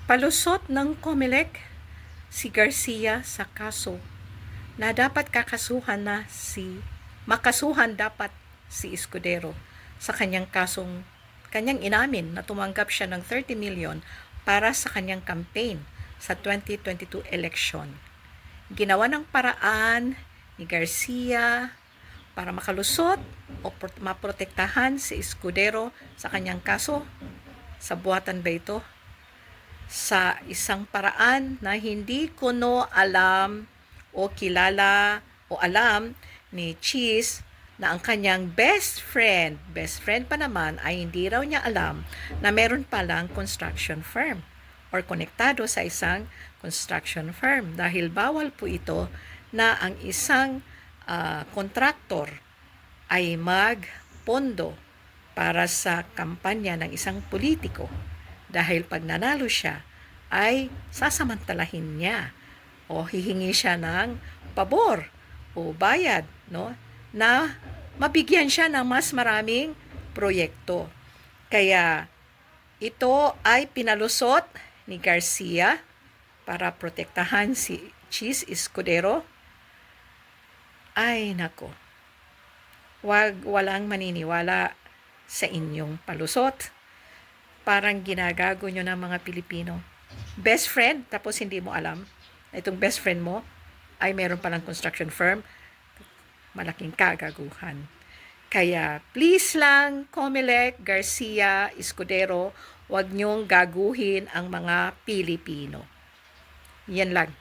Palusot ng COMELEC si Garcia sa kaso na dapat makasuhan dapat si Escudero sa kanyang kasong kanyang inamin na tumanggap siya ng 30 million para sa kanyang campaign sa 2022 election. Ginawa ng paraan ni Garcia para makalusot o maprotektahan si Escudero sa kanyang kaso. Sa buhatan ba ito? Sa isang paraan na hindi kuno alam o kilala o alam ni Cheese na ang kanyang best friend pa naman ay hindi raw niya alam na meron palang construction firm or konektado sa isang construction firm dahil bawal po ito na ang isang kontraktor ay magpondo para sa kampanya ng isang politiko. Dahil pag nanalo siya, ay sasamantalahin niya o hihingi siya ng pabor o bayad, no? Na mabigyan siya ng mas maraming proyekto. Kaya ito ay pinalusot ni Garcia para protektahan si Cheese Escudero. Ay nako, walang maniniwala sa inyong palusot. Parang ginagago nyo ng mga Pilipino. Best friend, tapos hindi mo alam na itong best friend mo ay meron palang construction firm. Malaking kagaguhan. Kaya please lang, COMELEC, Garcia, Escudero, huwag nyong gaguhin ang mga Pilipino. Yan lang.